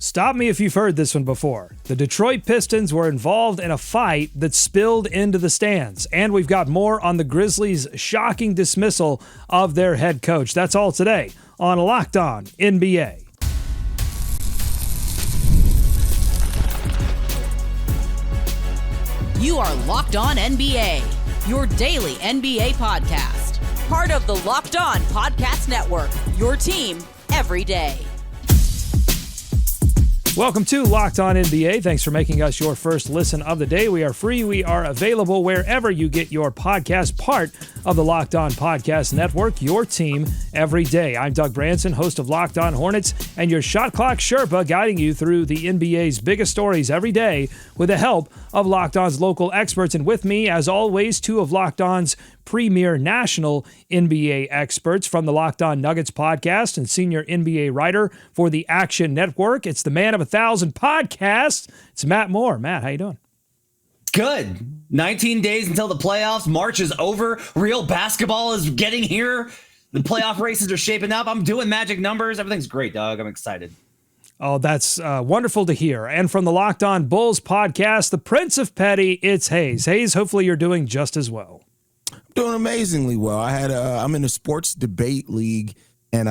Stop me if you've heard this one before. The Detroit Pistons were involved in a fight that spilled into the stands. And we've got more on the Grizzlies' shocking dismissal of their head coach. That's all today on Locked On NBA. You are Locked On NBA, your daily NBA podcast. Part of the Locked On Podcast Network, your team every day. Welcome to Locked On NBA. Thanks for making us your first listen of the day. We are free. We are available wherever you get your podcast, part of the Locked On Podcast Network, your team every day. I'm Doug Branson, host of Locked On Hornets, and your shot clock Sherpa, guiding you through the NBA's biggest stories every day with the help of Locked On's local experts. And with me, as always, two of Locked On's premier national NBA experts from the Locked On Nuggets podcast and senior NBA writer for the Action Network. It's the man of 1,000 podcasts. It's Matt Moore. Matt, how you doing? Good. 19 days until the playoffs. March is over. Real basketball is getting here. The playoff races are shaping up. I'm doing magic numbers. Everything's great, Doug. I'm excited. Oh, that's wonderful to hear. And from the Locked On Bulls podcast, the Prince of Petty, it's Haize. Haize, hopefully you're doing just as well. Doing amazingly well. I'm in a sports debate league, and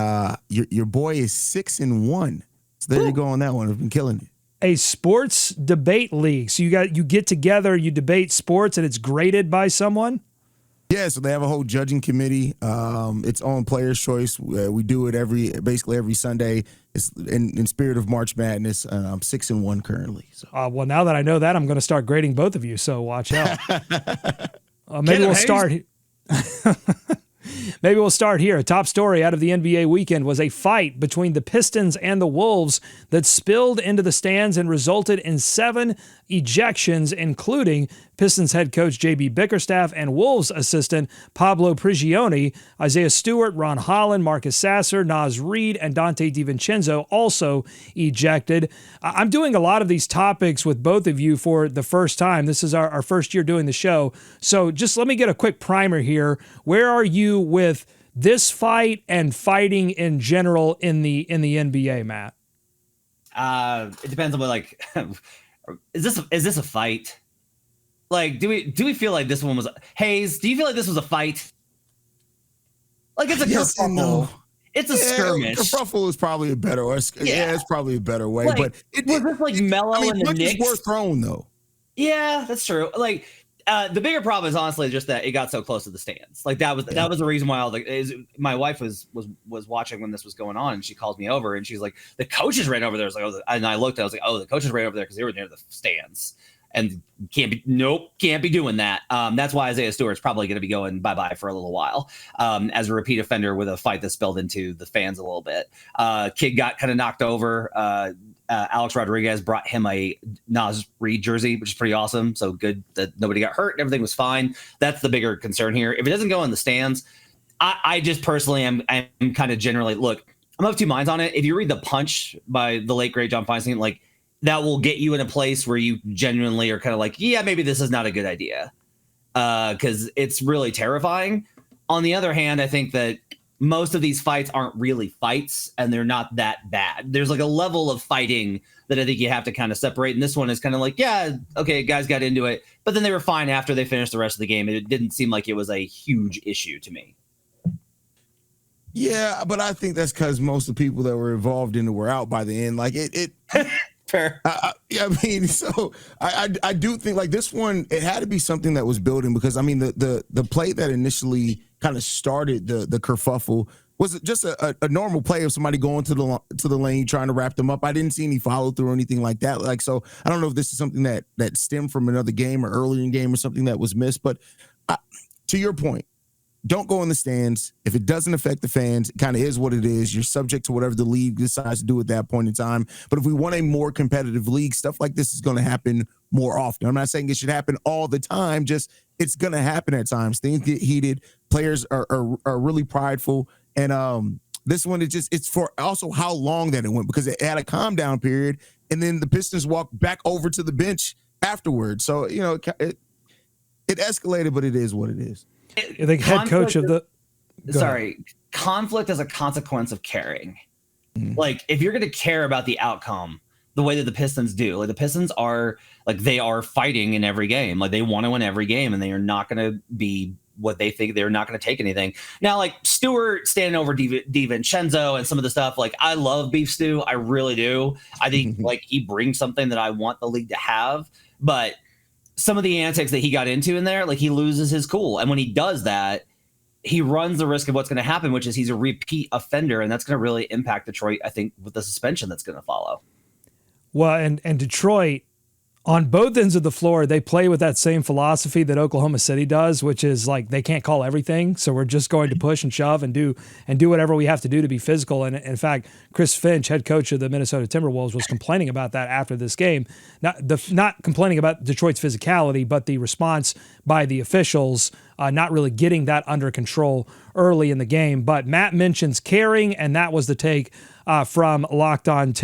your boy is 6-1. So there you go on that one. I've been killing it. A sports debate league. So you get together, you debate sports, and it's graded by someone? Yeah, so they have a whole judging committee. It's on Player's Choice. We do it basically every Sunday. It's in spirit of March Madness. I'm 6-1 currently. So. Well, now that I know that, I'm going to start grading both of you, so watch out. Maybe we'll start. Maybe we'll start here. A top story out of the NBA weekend was a fight between the Pistons and the Wolves that spilled into the stands and resulted in 7 ejections, including Pistons head coach J.B. Bickerstaff and Wolves assistant Pablo Prigioni. Isaiah Stewart, Ron Holland, Marcus Sasser, Naz Reid, and Dante DiVincenzo also ejected. I'm doing a lot of these topics with both of you for the first time. This is our first year doing the show. So just let me get a quick primer here. Where are you with this fight and fighting in general in the NBA, Matt? It depends on what, is this a fight? Like, do we feel like this one was Haize? Do you feel like this was a fight? Like, it's a kerfuffle. No. It's a skirmish. Kerfuffle is probably a better way. Yeah, it's probably a better way. But was this like Melo and the Knicks? Were thrown though. Yeah, that's true. Like, the bigger problem is honestly just that it got so close to the stands. Like that was the reason why my wife was watching when this was going on, and she called me over and she's like, the coaches ran over there. I was like, and I looked, I was like, oh, the coaches ran over there because they were near the stands. And can't be doing that. That's why Isaiah Stewart's probably going to be going bye-bye for a little while as a repeat offender with a fight that spilled into the fans a little bit. Kid got kind of knocked over. Alex Rodriguez brought him a Naz Reid jersey, which is pretty awesome. So good that nobody got hurt and everything was fine. That's the bigger concern here. If it doesn't go in the stands, I just personally am kind of generally, look, I'm of two minds on it. If you read The Punch by the late, great John Feinstein, like, that will get you in a place where you genuinely are kind of like, yeah, maybe this is not a good idea because it's really terrifying. On the other hand, I think that most of these fights aren't really fights and they're not that bad. There's like a level of fighting that I think you have to kind of separate. And this one is kind of like, yeah, okay, guys got into it, but then they were fine after they finished the rest of the game. It didn't seem like it was a huge issue to me. Yeah, but I think that's because most of the people that were involved in it were out by the end. Like it Fair. Yeah, I mean, so I do think like this one, it had to be something that was building because I mean the play that initially kind of started the kerfuffle was just a normal play of somebody going to the lane trying to wrap them up. I didn't see any follow through or anything like that. Like, so I don't know if this is something that stemmed from another game or earlier in the game or something that was missed. But to your point, don't go in the stands. If it doesn't affect the fans, it kind of is what it is. You're subject to whatever the league decides to do at that point in time. But if we want a more competitive league, stuff like this is going to happen more often. I'm not saying it should happen all the time, just it's going to happen at times. Things get heated. Players are really prideful. And this one, it's for also how long that it went because it had a calm down period. And then the Pistons walked back over to the bench afterwards. So, you know, it escalated, but it is what it is. The head coach of the conflict as a consequence of caring. Mm-hmm. Like if you're going to care about the outcome, the way that the Pistons do. Like the Pistons are like, they are fighting in every game. Like they want to win every game, and they are not going to be what they think. They're not going to take anything. Now, like Stewart standing over DiVincenzo and some of the stuff, like I love Beef Stew. I really do. I think like he brings something that I want the league to have, but some of the antics that he got into in there, like he loses his cool. And when he does that, he runs the risk of what's going to happen, which is he's a repeat offender. And that's going to really impact Detroit, I think, with the suspension that's going to follow. Well, and Detroit, on both ends of the floor, they play with that same philosophy that Oklahoma City does, which is like they can't call everything, so we're just going to push and shove and do whatever we have to do to be physical. And in fact, Chris Finch, head coach of the Minnesota Timberwolves, was complaining about that after this game. Not complaining about Detroit's physicality, but the response by the officials not really getting that under control early in the game. But Matt mentions caring, and that was the take from Locked On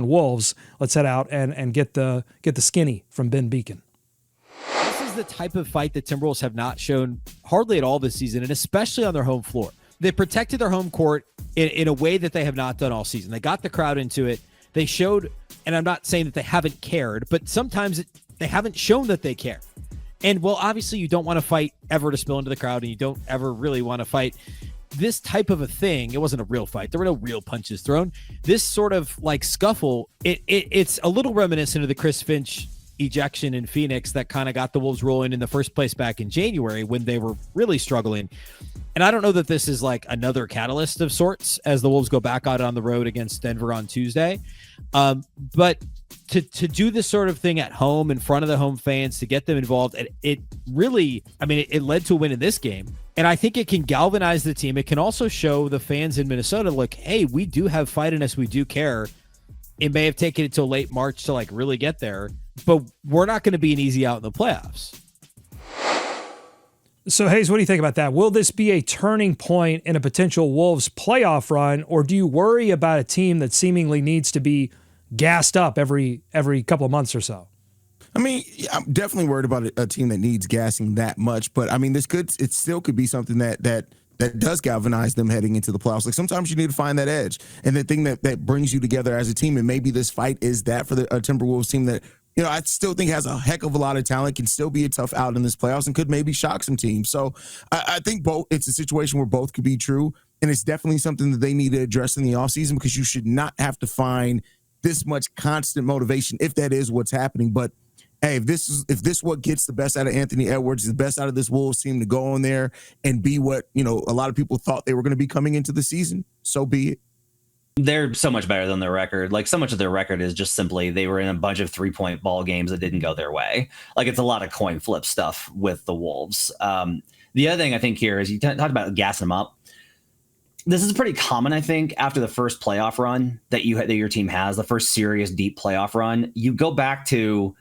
Wolves. Let's head out and get the skinny from Ben Beacon. This is the type of fight that Timberwolves have not shown hardly at all this season, and especially on their home floor. They protected their home court in a way that they have not done all season. They got the crowd into it. They showed, and I'm not saying that they haven't cared, but sometimes they haven't shown that they care. And, well, obviously you don't want to fight ever to spill into the crowd, and you don't ever really want to fight this type of a thing. It wasn't a real fight. There were no real punches thrown. This sort of like scuffle, it's a little reminiscent of the Chris Finch ejection in Phoenix that kind of got the Wolves rolling in the first place back in January when they were really struggling. And I don't know that this is like another catalyst of sorts as the Wolves go back out on the road against Denver on Tuesday. But to do this sort of thing at home in front of the home fans, to get them involved, it really, I mean, it led to a win in this game. And I think it can galvanize the team. It can also show the fans in Minnesota, like, hey, we do have fight in us. We do care. It may have taken it till late March to like really get there, but we're not going to be an easy out in the playoffs. So, Haize, what do you think about that? Will this be a turning point in a potential Wolves playoff run, or do you worry about a team that seemingly needs to be gassed up every couple of months or so? I mean, I'm definitely worried about a team that needs gassing that much, but I mean, it still could be something that does galvanize them heading into the playoffs. Like sometimes you need to find that edge and the thing that brings you together as a team. And maybe this fight is that for the Timberwolves team that, you know, I still think has a heck of a lot of talent, can still be a tough out in this playoffs and could maybe shock some teams. So I think it's a situation where both could be true. And it's definitely something that they need to address in the offseason, because you should not have to find this much constant motivation if that is what's happening. But hey, if this what gets the best out of Anthony Edwards, the best out of this Wolves team to go on there and be what, you know, a lot of people thought they were going to be coming into the season, so be it. They're so much better than their record. Like so much of their record is just simply they were in a bunch of 3-point ball games that didn't go their way. Like it's a lot of coin flip stuff with the Wolves. The other thing I think here is you talked about gassing them up. This is pretty common, I think, after the first playoff run that your team has, the first serious deep playoff run. You go back to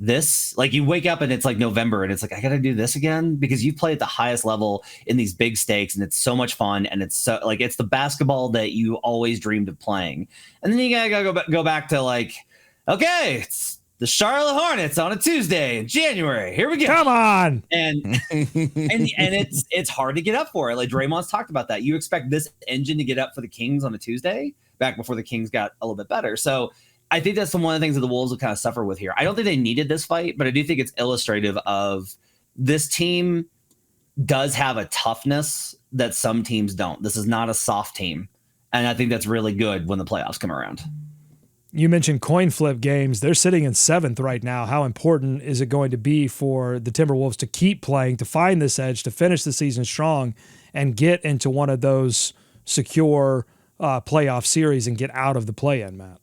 this, like you wake up and it's like November and it's like, I got to do this again, because you play at the highest level in these big stakes and it's so much fun. And it's so like, it's the basketball that you always dreamed of playing. And then you gotta go back to like, okay, it's the Charlotte Hornets on a Tuesday in January. Here we go. Come on. And it's hard to get up for it. Like Draymond's talked about that. You expect this engine to get up for the Kings on a Tuesday back before the Kings got a little bit better. So I think that's one of the things that the Wolves will kind of suffer with here. I don't think they needed this fight, but I do think it's illustrative of this team does have a toughness that some teams don't. This is not a soft team. And I think that's really good when the playoffs come around. You mentioned coin flip games. They're sitting in 7th right now. How important is it going to be for the Timberwolves to keep playing, to find this edge, to finish the season strong and get into one of those secure playoff series and get out of the play-in, Matt?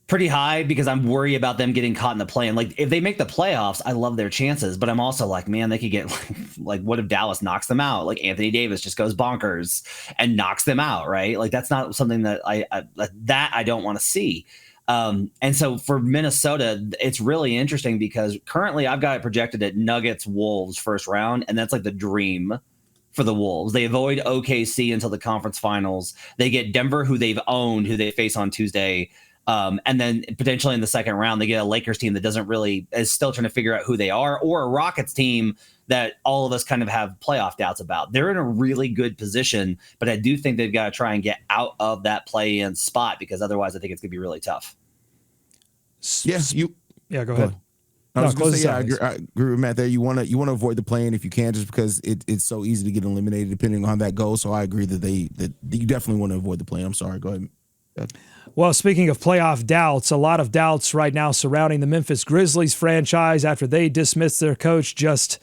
Pretty high, because I'm worried about them getting caught in the play. And like, if they make the playoffs, I love their chances, but I'm also like, man, they could get like what if Dallas knocks them out? Like Anthony Davis just goes bonkers and knocks them out, right? Like that's not something that I don't want to see. And so for Minnesota, it's really interesting because currently I've got it projected at Nuggets Wolves first round, and that's like the dream for the Wolves. They avoid OKC until the conference finals. They get Denver, who they've owned, who they face on Tuesday. And then potentially in the second round, they get a Lakers team that is still trying to figure out who they are, or a Rockets team that all of us kind of have playoff doubts about. They're in a really good position, but I do think they've got to try and get out of that play-in spot, because otherwise I think it's going to be really tough. Yeah, go ahead. I was going to say, I agree with Matt there. You want to avoid the play-in if you can, just because it's so easy to get eliminated depending on how that goes. So I agree that you definitely want to avoid the play-in. I'm sorry. Go ahead. Well, speaking of playoff doubts, a lot of doubts right now surrounding the Memphis Grizzlies franchise after they dismissed their coach just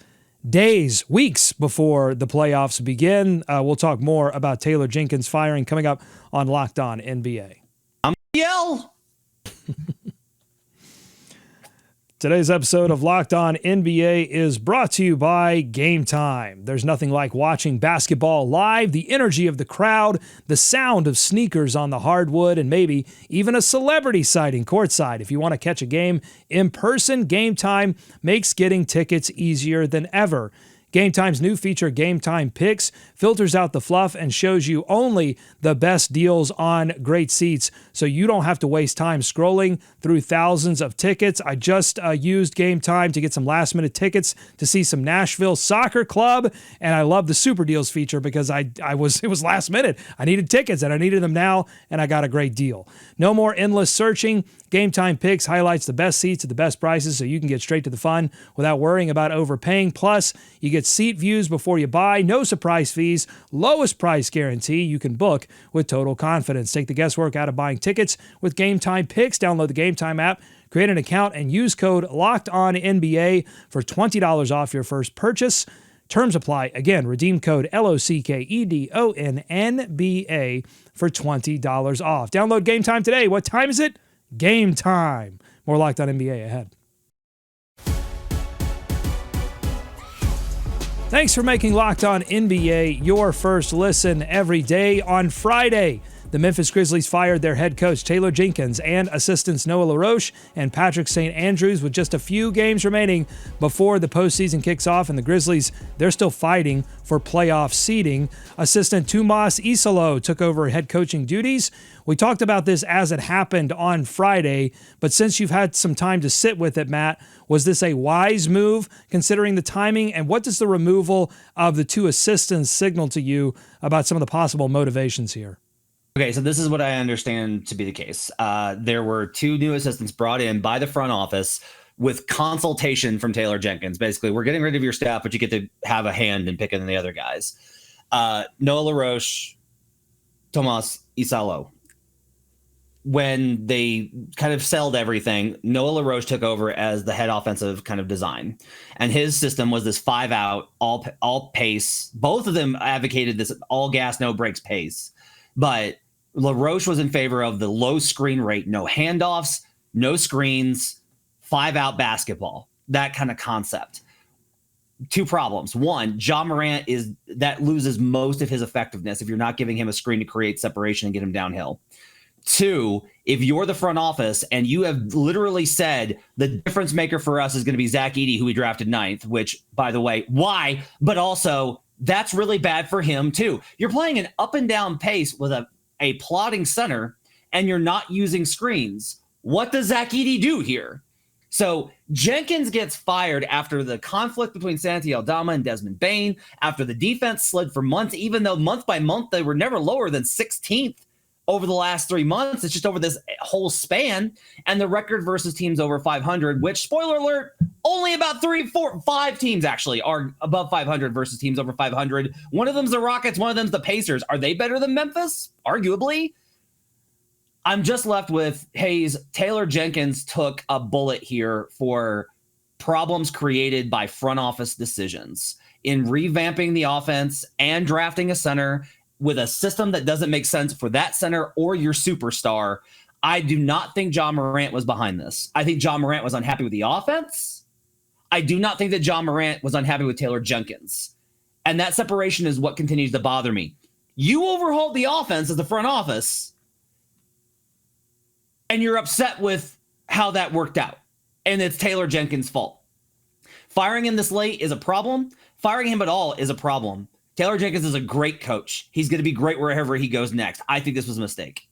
weeks before the playoffs begin. We'll talk more about Taylor Jenkins' firing coming up on Locked On NBA. I'm yell. Today's episode of Locked On NBA is brought to you by Game Time. There's nothing like watching basketball live, the energy of the crowd, the sound of sneakers on the hardwood, and maybe even a celebrity sighting courtside. If you want to catch a game in person, Game Time makes getting tickets easier than ever. Game Time's new feature, Game Time Picks, filters out the fluff and shows you only the best deals on great seats, so you don't have to waste time scrolling through thousands of tickets. I just used Game Time to get some last-minute tickets to see some Nashville Soccer Club, and I love the Super Deals feature because it was last minute. I needed tickets, and I needed them now, and I got a great deal. No more endless searching. Game Time Picks highlights the best seats at the best prices so you can get straight to the fun without worrying about overpaying. Plus, you get seat views before you buy, no surprise fees, lowest price guarantee. You can book with total confidence. Take the guesswork out of buying tickets with Game Time Picks. Download the Game Time app, create an account, and use code LOCKEDONNBA for $20 off your first purchase. Terms apply. Again, redeem code LOCKEDONNBA for $20 off. Download Game Time today. What time is it? Game time. More Locked On NBA ahead. Thanks for making Locked On NBA your first listen every day. On Friday, the Memphis Grizzlies fired their head coach Taylor Jenkins and assistants Noah LaRoche and Patrick St. Andrews with just a few games remaining before the postseason kicks off, and the Grizzlies, they're still fighting for playoff seeding. Assistant Tomas Isalo took over head coaching duties. We talked about this as it happened on Friday, but since you've had some time to sit with it, Matt, was this a wise move considering the timing, and what does the removal of the two assistants signal to you about some of the possible motivations here? Okay, so this is what I understand to be the case. There were two new assistants brought in by the front office with consultation from Taylor Jenkins. Basically, we're getting rid of your staff, but you get to have a hand in picking the other guys. Noah LaRoche, Tomas Isalo. When they kind of sold everything, Noah LaRoche took over as the head offensive kind of design. And his system was this 5-out, all pace. Both of them advocated this all gas, no brakes pace. But LaRoche was in favor of the low screen rate, no handoffs, no screens, 5-out basketball, that kind of concept. Two problems. One, Ja Morant that loses most of his effectiveness if you're not giving him a screen to create separation and get him downhill. Two, if you're the front office and you have literally said the difference maker for us is going to be Zach Edey, who we drafted 9th, which, by the way, why? But also, that's really bad for him, too. You're playing an up and down pace with a plotting center, and you're not using screens. What does Zach Edey do here? So Jenkins gets fired after the conflict between Santi Aldama and Desmond Bane, after the defense slid for months, even though month by month they were never lower than 16th over the last 3 months. It's just over this whole span. And the record versus teams over 500, which, spoiler alert, only about 3, 4, 5 teams actually are above 500 versus teams over 500. One of them's the Rockets, one of them's the Pacers. Are they better than Memphis? Arguably. I'm just left with Haize. Taylor Jenkins took a bullet here for problems created by front office decisions in revamping the offense and drafting a center with a system that doesn't make sense for that center or your superstar. I do not think Ja Morant was behind this. I think Ja Morant was unhappy with the offense. I do not think that Ja Morant was unhappy with Taylor Jenkins. And that separation is what continues to bother me. You overhauled the offense as the front office, and you're upset with how that worked out. And it's Taylor Jenkins' fault. Firing him this late is a problem. Firing him at all is a problem. Taylor Jenkins is a great coach. He's going to be great wherever he goes next. I think this was a mistake.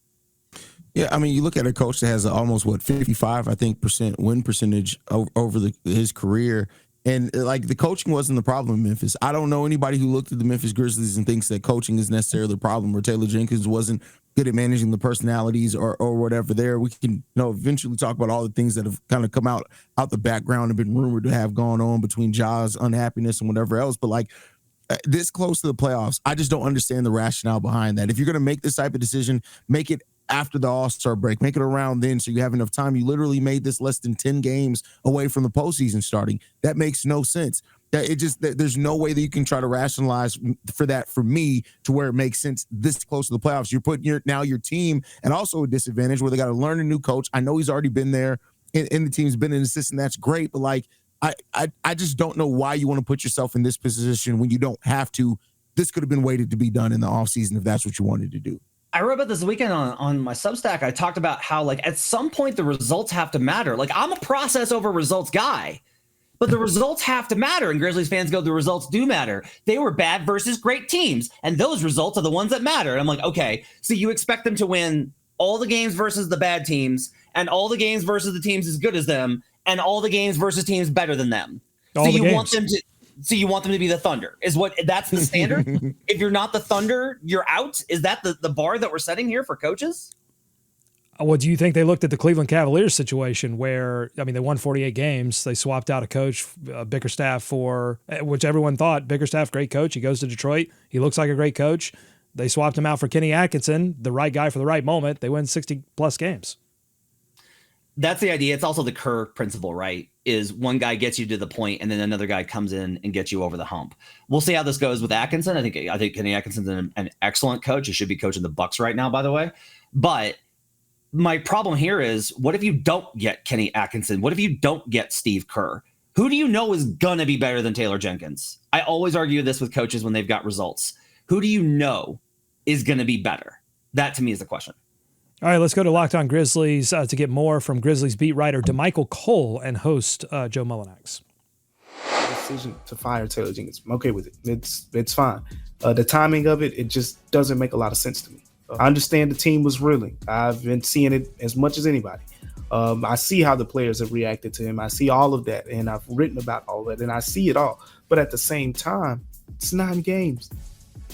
Yeah, I mean, you look at a coach that has almost 55, I think, % win percentage over his career, and like the coaching wasn't the problem in Memphis. I don't know anybody who looked at the Memphis Grizzlies and thinks that coaching is necessarily the problem, or Taylor Jenkins wasn't good at managing the personalities or whatever. There, we can eventually talk about all the things that have kind of come out the background and been rumored to have gone on between Ja's unhappiness and whatever else. But like, this close to the playoffs, I just don't understand the rationale behind that. If you're going to make this type of decision, make it after the All-Star break, make it around then so you have enough time. You literally made this less than 10 games away from the postseason starting. That makes no sense. There's no way that you can try to rationalize for that for me to where it makes sense this close to the playoffs. You're putting your team and also a disadvantage where they got to learn a new coach. I know he's already been there and the team's been an assistant. That's great. But like, I just don't know why you want to put yourself in this position when you don't have to. This could have been waited to be done in the offseason if that's what you wanted to do. I wrote about this weekend on my Substack. I talked about how, like, at some point the results have to matter. Like, I'm a process over results guy, but the results have to matter. And Grizzlies fans go, the results do matter. They were bad versus great teams, and those results are the ones that matter. And I'm like, okay, so you expect them to win all the games versus the bad teams, and all the games versus the teams as good as them, and all the games versus teams better than them. So you want them to be the Thunder. That's the standard? If you're not the Thunder, you're out? Is that the bar that we're setting here for coaches? What do you think they looked at the Cleveland Cavaliers situation where, I mean, they won 48 games. They swapped out a coach, Bickerstaff, for which everyone thought Bickerstaff, great coach. He goes to Detroit. He looks like a great coach. They swapped him out for Kenny Atkinson, the right guy for the right moment. They win 60-plus games. That's the idea. It's also the Kerr principle, right? Is one guy gets you to the point, and then another guy comes in and gets you over the hump. We'll see how this goes with Atkinson. I think Kenny Atkinson's an excellent coach. He should be coaching the Bucks right now, by the way. But my problem here is, what if you don't get Kenny Atkinson? What if you don't get Steve Kerr? Who do you know is gonna be better than Taylor Jenkins? I always argue this with coaches when they've got results. Who do you know is gonna be better? That to me is the question. All right, let's go to Locked On Grizzlies to get more from Grizzlies beat writer DeMichael Cole and host Joe Mullinax. Decision to fire Taylor Jenkins, I'm okay with it. It's fine. The timing of it just doesn't make a lot of sense to me. I understand the team was reeling. I've been seeing it as much as anybody. I see how the players have reacted to him. I see all of that, and I've written about all that, and I see it all. But at the same time, it's 9 games.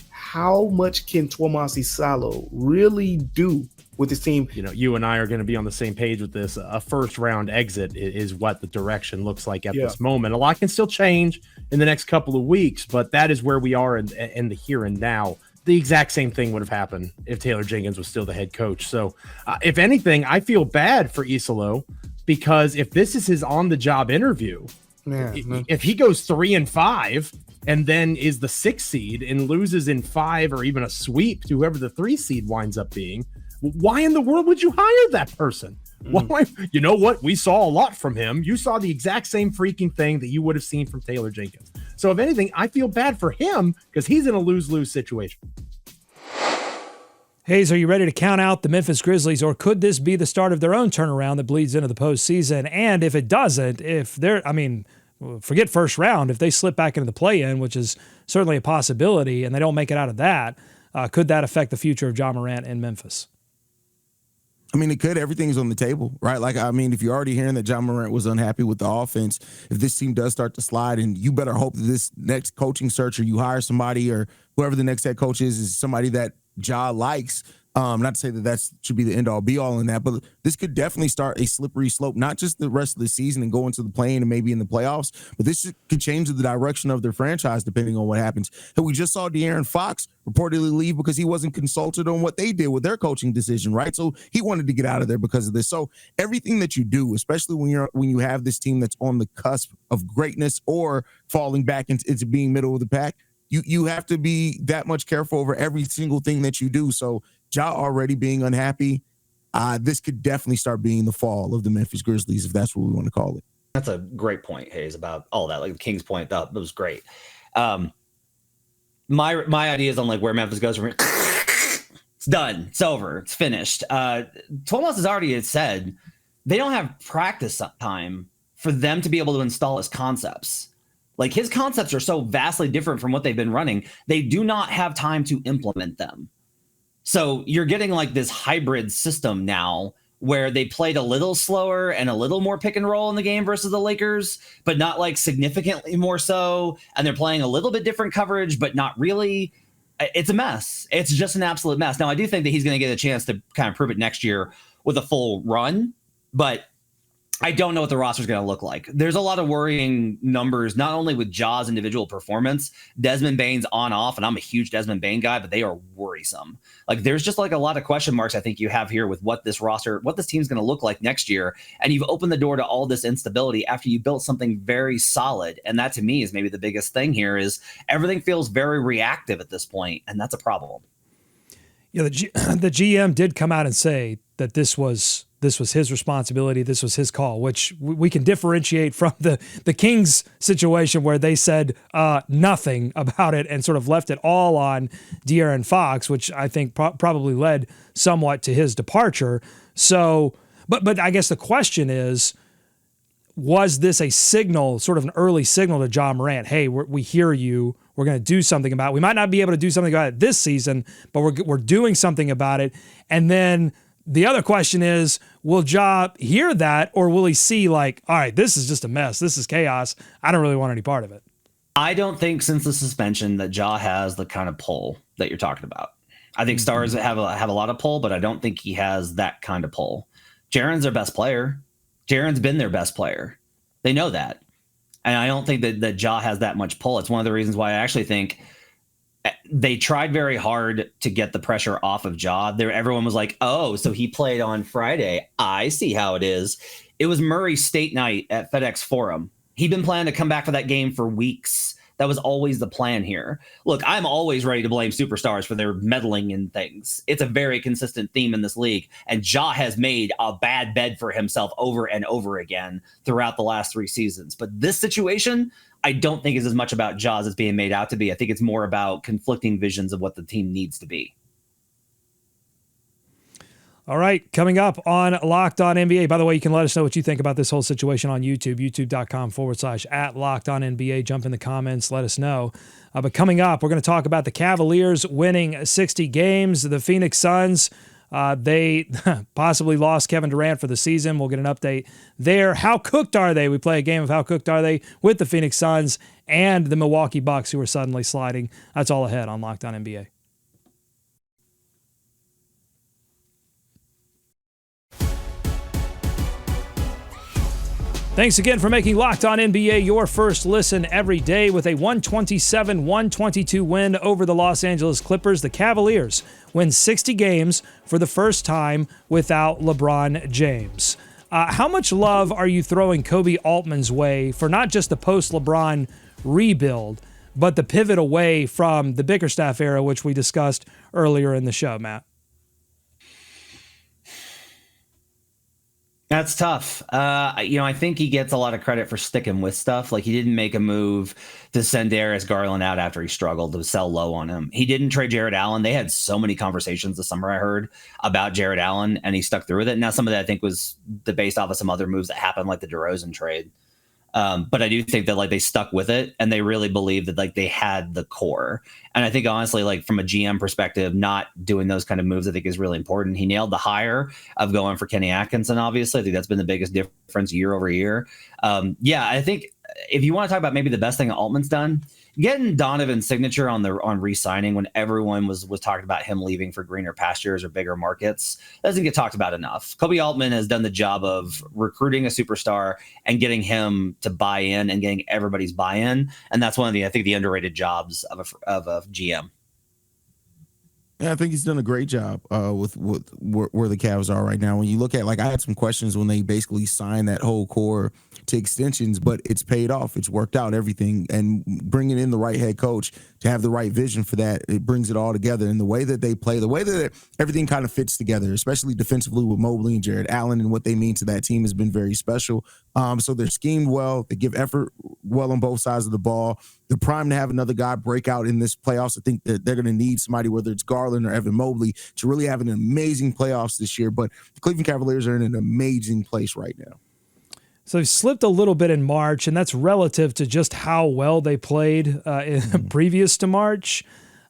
How much can Twomasi Salo really do with his team? You know, you and I are going to be on the same page with this. A first round exit is what the direction looks like at this moment. A lot can still change in the next couple of weeks, but that is where we are in the here and now. The exact same thing would have happened if Taylor Jenkins was still the head coach. So if anything, I feel bad for Isalo, because if this is his on-the-job interview, if he goes 3-5 and then is the 6th seed and loses in 5 or even a sweep to whoever the 3 seed winds up being, why in the world would you hire that person? Why? You know what? We saw a lot from him. You saw the exact same freaking thing that you would have seen from Taylor Jenkins. So if anything, I feel bad for him because he's in a lose-lose situation. Haize, are you ready to count out the Memphis Grizzlies, or could this be the start of their own turnaround that bleeds into the postseason? And if it doesn't, forget first round, if they slip back into the play-in, which is certainly a possibility, and they don't make it out of that, could that affect the future of Ja Morant in Memphis? I mean, it could. Everything's on the table, right? Like, I mean, if you're already hearing that Ja Morant was unhappy with the offense, if this team does start to slide, and you better hope that this next coaching search, or you hire somebody, or whoever the next head coach is somebody that Ja likes. Not to say that should be the end all be all in that, but this could definitely start a slippery slope, not just the rest of the season and go into the play-in and maybe in the playoffs, but this could change the direction of their franchise depending on what happens. And we just saw De'Aaron Fox reportedly leave because he wasn't consulted on what they did with their coaching decision, right? So he wanted to get out of there because of this. So everything that you do, especially when you have this team that's on the cusp of greatness or falling back into being middle of the pack, you have to be that much careful over every single thing that you do. So Ja already being unhappy, this could definitely start being the fall of the Memphis Grizzlies, if that's what we want to call it. That's a great point, Haize, about all that. Like the King's point, that was great. My ideas on like where Memphis goes from here, it's done, it's over, it's finished. Thomas has already said they don't have practice time for them to be able to install his concepts. Like his concepts are so vastly different from what they've been running. They do not have time to implement them. So you're getting like this hybrid system now where they played a little slower and a little more pick and roll in the game versus the Lakers, but not like significantly more so. And they're playing a little bit different coverage, but not really. It's a mess. It's just an absolute mess. Now, I do think that he's going to get a chance to kind of prove it next year with a full run, but I don't know what the roster is going to look like. There's a lot of worrying numbers, not only with Ja's individual performance, Desmond Bane's on off, and I'm a huge Desmond Bane guy, but they are worrisome. Like there's just like a lot of question marks I think you have here with what this roster, what this team's going to look like next year. And you've opened the door to all this instability after you built something very solid. And that to me is maybe the biggest thing here is everything feels very reactive at this point, and that's a problem. Yeah, the GM did come out and say that this was his responsibility. This was his call, which we can differentiate from the Kings situation where they said nothing about it and sort of left it all on De'Aaron Fox, which I think probably led somewhat to his departure. So, but I guess the question is, was this a signal, sort of an early signal to Ja Morant? Hey, we hear you. We're going to do something about it. We might not be able to do something about it this season, but we're doing something about it. And then the other question is, will Ja hear that, or will he see like, all right, this is just a mess. This is chaos. I don't really want any part of it. I don't think since the suspension that Ja has the kind of pull that you're talking about. I think stars have a lot of pull, but I don't think he has that kind of pull. Jaren's their best player. Jaren's been their best player. They know that. And I don't think that Ja has that much pull. It's one of the reasons why I actually think they tried very hard to get the pressure off of Ja. Everyone was like, oh, so he played on Friday. I see how it is. It was Murray State night at FedEx Forum. He'd been planning to come back for that game for weeks. That was always the plan here. Look, I'm always ready to blame superstars for their meddling in things. It's a very consistent theme in this league. And Ja has made a bad bed for himself over and over again throughout the last 3 seasons. But this situation, I don't think is as much about Ja as it's being made out to be. I think it's more about conflicting visions of what the team needs to be. All right, coming up on Locked On NBA. By the way, you can let us know what you think about this whole situation on YouTube, youtube.com/@LockedOnNBA. Jump in the comments, let us know. But coming up, we're going to talk about the Cavaliers winning 60 games. The Phoenix Suns, they possibly lost Kevin Durant for the season. We'll get an update there. How cooked are they? We play a game of How Cooked Are They with the Phoenix Suns and the Milwaukee Bucks, who are suddenly sliding. That's all ahead on Locked On NBA. Thanks again for making Locked On NBA your first listen every day. With a 127-122 win over the Los Angeles Clippers, the Cavaliers win 60 games for the first time without LeBron James. How much love are you throwing Kobe Altman's way for not just the post-LeBron rebuild, but the pivot away from the Bickerstaff era, which we discussed earlier in the show, Matt? That's tough. I think he gets a lot of credit for sticking with stuff. Like he didn't make a move to send Darius Garland out after he struggled to sell low on him. He didn't trade Jared Allen. They had so many conversations this summer, I heard, about Jared Allen, and he stuck through with it. Now, some of that I think was based off of some other moves that happened, like the DeRozan trade. But I do think that like they stuck with it and they really believed that like they had the core. And I think honestly, like from a GM perspective, not doing those kind of moves, I think is really important. He nailed the hire of going for Kenny Atkinson. Obviously, I think that's been the biggest difference year over year. I think if you want to talk about maybe the best thing that Altman's done, getting Donovan's signature on re-signing when everyone was talking about him leaving for greener pastures or bigger markets doesn't get talked about enough. Kobe Altman has done the job of recruiting a superstar and getting him to buy in and getting everybody's buy-in, and that's one of the underrated jobs of a GM. Yeah, I think he's done a great job with where the Cavs are right now. When you look at, like, I had some questions when they basically signed that whole core to extensions, but it's paid off. It's worked out, everything. And bringing in the right head coach to have the right vision for that, it brings it all together. And the way that they play, the way that everything kind of fits together, especially defensively with Mobley and Jared Allen and what they mean to that team has been very special. So they're schemed well. They give effort well on both sides of the ball. They're primed to have another guy break out in this playoffs. I think that they're going to need somebody, whether it's Garland or Evan Mobley, to really have an amazing playoffs this year. But the Cleveland Cavaliers are in an amazing place right now. So they've slipped a little bit in March, and that's relative to just how well they played previous to March.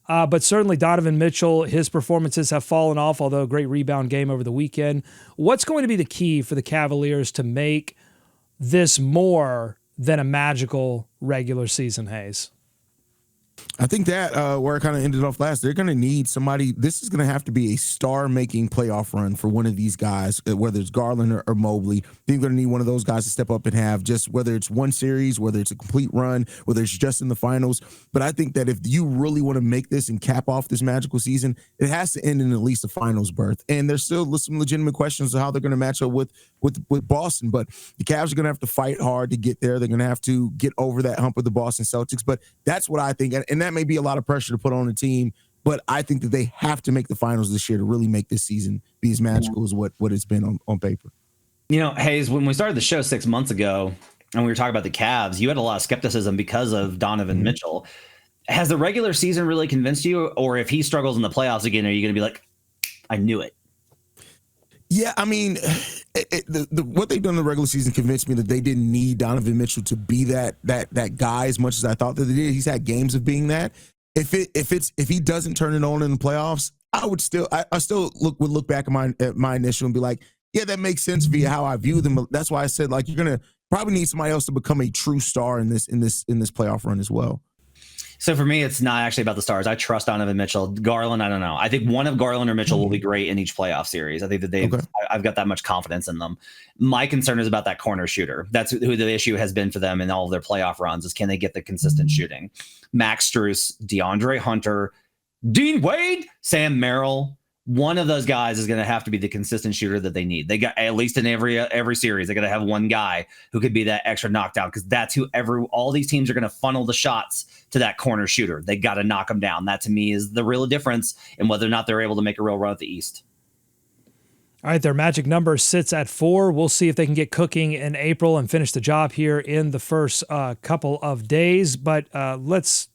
But certainly Donovan Mitchell, his performances have fallen off, although a great rebound game over the weekend. What's going to be the key for the Cavaliers to make this more than a magical regular season, Haize? I think that where I kind of ended off last, they're going to need somebody. This is going to have to be a star-making playoff run for one of these guys, whether it's Garland or Mobley. They're going to need one of those guys to step up and have just whether it's one series, whether it's a complete run, whether it's just in the finals. But I think that if you really want to make this and cap off this magical season, it has to end in at least a finals berth. And there's still some legitimate questions of how they're going to match up with Boston. But the Cavs are going to have to fight hard to get there. They're going to have to get over that hump with the Boston Celtics. But that's what I think. And that may be a lot of pressure to put on the team, but I think that they have to make the finals this year to really make this season be as magical as what it's been on paper. You know, Haize, when we started the show 6 months ago and we were talking about the Cavs, you had a lot of skepticism because of Donovan Mitchell. Has the regular season really convinced you? Or if he struggles in the playoffs again, are you going to be like, I knew it? Yeah, I mean, what they've done in the regular season convinced me that they didn't need Donovan Mitchell to be that guy as much as I thought that they did. He's had games of being that. If he doesn't turn it on in the playoffs, I still look back at my initial and be like, yeah, that makes sense via how I view them. That's why I said like you're gonna probably need somebody else to become a true star in this playoff run as well. So for me, it's not actually about the stars. I trust Donovan Mitchell. Garland, I don't know. I think one of Garland or Mitchell will be great in each playoff series. I think that I've got that much confidence in them. My concern is about that corner shooter. That's who the issue has been for them in all of their playoff runs is can they get the consistent shooting? Max Strus, DeAndre Hunter, Dean Wade, Sam Merrill. One of those guys is going to have to be the consistent shooter that they need. They got at least in every series, they're going to have one guy who could be that extra knockdown because that's who all these teams are going to funnel the shots to that corner shooter. They got to knock them down. That to me is the real difference in whether or not they're able to make a real run at the East. All right, their magic number sits at 4. We'll see if they can get cooking in April and finish the job here in the first couple of days. But let's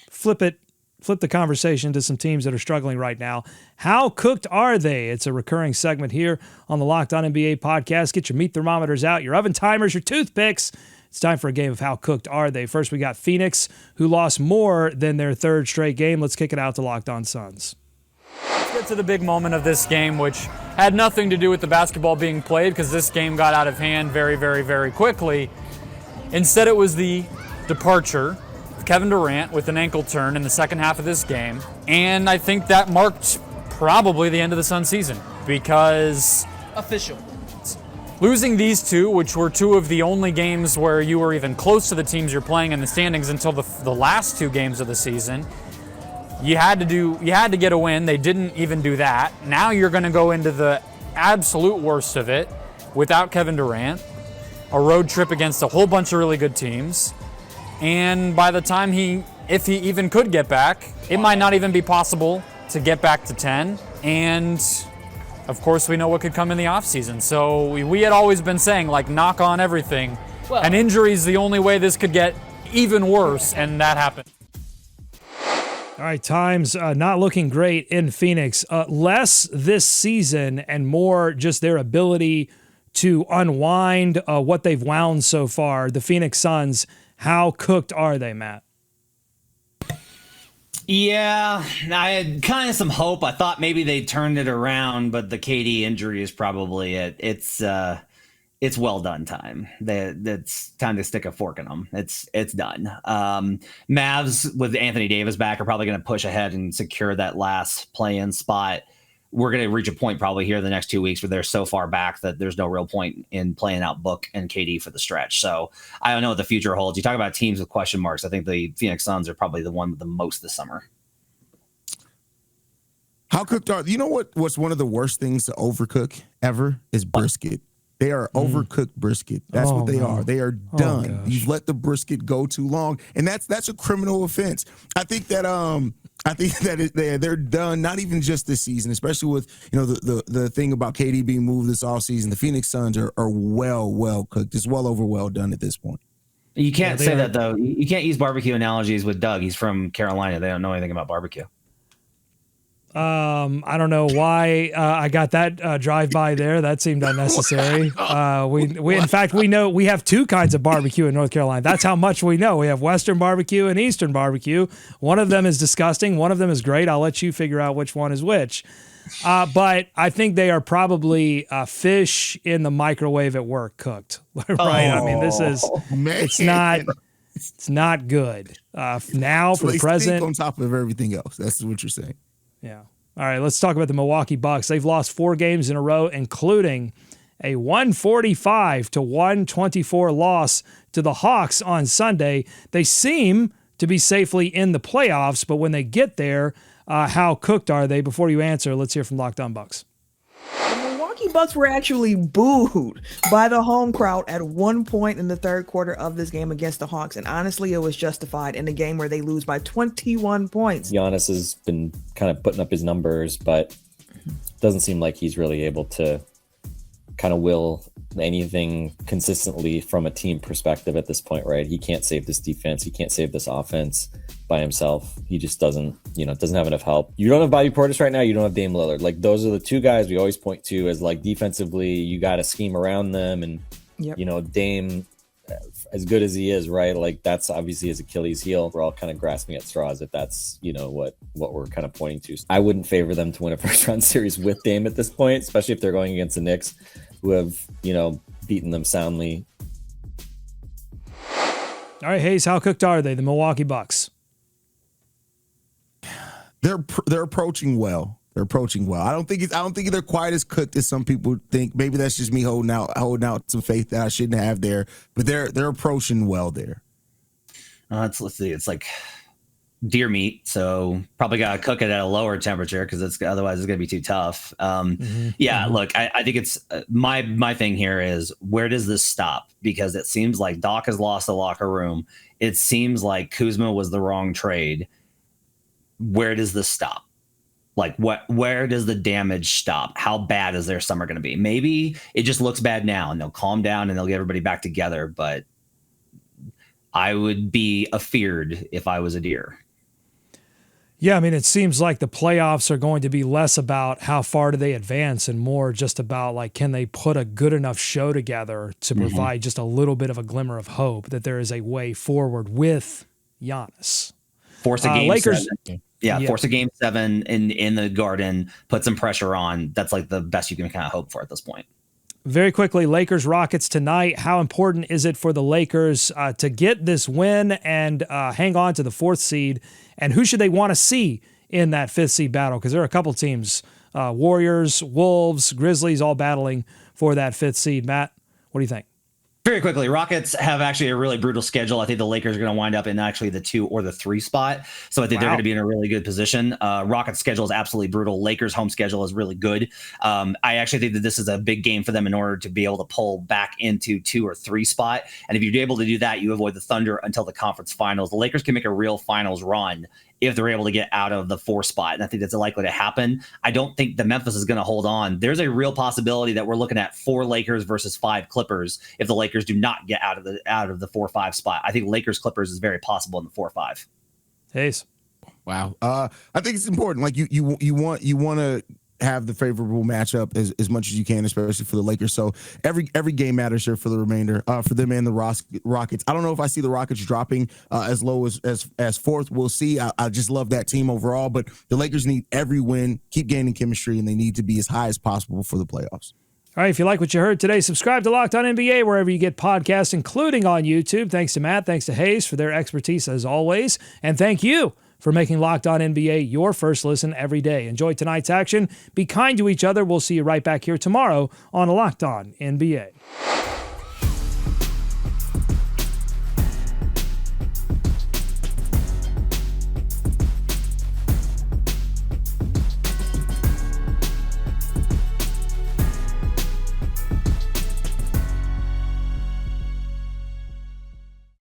flip the conversation to some teams that are struggling right now. How cooked are they? It's a recurring segment here on the Locked On NBA podcast. Get your meat thermometers out, your oven timers, your toothpicks. It's time for a game of How Cooked Are They? First, we got Phoenix, who lost more than their third straight game. Let's kick it out to Locked On Suns. Let's get to the big moment of this game, which had nothing to do with the basketball being played because this game got out of hand very, very, very quickly. Instead, it was the departure Kevin Durant with an ankle turn in the second half of this game, and I think that marked probably the end of the Suns season because official. Losing these two, which were two of the only games where you were even close to the teams you're playing in the standings until the last two games of the season, you had to get a win. They didn't even do that. Now you're going to go into the absolute worst of it without Kevin Durant, a road trip against a whole bunch of really good teams. And by the time if he even could get back, it might not even be possible to get back to 10. And of course, we know what could come in the offseason. So we had always been saying, like, knock on everything. Well, an injury is the only way this could get even worse, and that happened. All right, times not looking great in Phoenix. Less this season and more just their ability to unwind what they've wound so far. The Phoenix Suns, how cooked are they, Matt? Yeah, I had kind of some hope. I thought maybe they turned it around, but the KD injury is probably it. It's well done time. It's time to stick a fork in them. It's done. Mavs with Anthony Davis back are probably going to push ahead and secure that last play-in spot. We're going to reach a point probably here in the next 2 weeks where they're so far back that there's no real point in playing out Book and KD for the stretch. So I don't know what the future holds. You talk about teams with question marks. I think the Phoenix Suns are probably the one with the most this summer. How cooked are you? Know what's one of the worst things to overcook ever is brisket. They are overcooked brisket. That's what they are. They are done. You've let the brisket go too long, and that's a criminal offense. I think that they're done. Not even just this season, especially with the thing about KD being moved this offseason. The Phoenix Suns are well cooked. It's well done at this point. You can't say that though. You can't use barbecue analogies with Doug. He's from Carolina. They don't know anything about barbecue. I don't know why I got that drive by there. That seemed unnecessary. We in fact we know we have two kinds of barbecue in North Carolina. That's how much we know. We have Western barbecue and Eastern barbecue. One of them is disgusting. One of them is great. I'll let you figure out which one is which. But I think they are probably fish in the microwave at work cooked. Right? I mean, this is it's not good. Now for the present, on top of everything else. That's what you're saying. Yeah. All right, let's talk about the Milwaukee Bucks. They've lost 4 games in a row, including a 145-124 loss to the Hawks on Sunday. They seem to be safely in the playoffs, but when they get there, how cooked are they? Before you answer, let's hear from Locked On Bucks. The Milwaukee Bucks were actually booed by the home crowd at one point in the third quarter of this game against the Hawks, and honestly, it was justified in a game where they lose by 21 points. Giannis has been kind of putting up his numbers, but doesn't seem like he's really able to kind of will anything consistently from a team perspective at this point, right? He can't save this defense. He can't save this offense by himself. He just doesn't have enough help. You don't have Bobby Portis right now. You don't have Dame Lillard. Like, those are the two guys we always point to as, like, defensively, you got to scheme around them. And, Dame, as good as he is, right? Like, that's obviously his Achilles heel. We're all kind of grasping at straws if that's, what we're kind of pointing to. I wouldn't favor them to win a first round series with Dame at this point, especially if they're going against the Knicks, who have, beaten them soundly. All right, Haize, how cooked are they, the Milwaukee Bucks? They're approaching well. I don't think they're quite as cooked as some people think. Maybe that's just me holding out some faith that I shouldn't have there. But they're approaching well there. Let's see. It's like deer meat, so probably gotta cook it at a lower temperature because otherwise it's gonna be too tough. Look, I think it's my thing here is, where does this stop? Because it seems like Doc has lost the locker room. It seems like Kuzma was the wrong trade. Where does this stop? Like, where does the damage stop? How bad is their summer going to be? Maybe it just looks bad now and they'll calm down and they'll get everybody back together. But I would be afeared if I was a deer. Yeah, I mean, it seems like the playoffs are going to be less about how far do they advance and more just about, like, can they put a good enough show together to provide just a little bit of a glimmer of hope that there is a way forward with Giannis. Force a game Lakers. 7. Force a game 7 in the Garden, put some pressure on. That's like the best you can kind of hope for at this point. Very quickly, Lakers Rockets tonight. How important is it for the Lakers to get this win and hang on to the 4th seed? And who should they want to see in that 5th seed battle? Because there are a couple teams, Warriors, Wolves, Grizzlies, all battling for that 5th seed. Matt, what do you think? Very quickly, Rockets have actually a really brutal schedule. I think the Lakers are going to wind up in actually the 2 or the 3 spot. So I think they're going to be in a really good position. Rockets schedule is absolutely brutal. Lakers home schedule is really good. I actually think that this is a big game for them in order to be able to pull back into 2 or 3 spot. And if you're able to do that, you avoid the Thunder until the conference finals. The Lakers can make a real finals run if they're able to get out of the 4 spot. And I think that's likely to happen. I don't think the Memphis is going to hold on. There's a real possibility that we're looking at 4 Lakers versus 5 Clippers if the Lakers do not get out of the 4-5 spot. I think Lakers Clippers is very possible in the 4-5. Haize. Wow. I think it's important. Like, you want to have the favorable matchup as much as you can, especially for the Lakers. So every game matters here for the remainder, for them and the Rockets. I don't know if I see the Rockets dropping as low as 4th. We'll see. I just love that team overall, but the Lakers need every win, keep gaining chemistry, and they need to be as high as possible for the playoffs. All right, if you like what you heard today, subscribe to Locked On NBA wherever you get podcasts, including on YouTube. Thanks to Matt, thanks to Haize for their expertise as always, and thank you for making Locked On NBA your first listen every day. Enjoy tonight's action. Be kind to each other. We'll see you right back here tomorrow on Locked On NBA.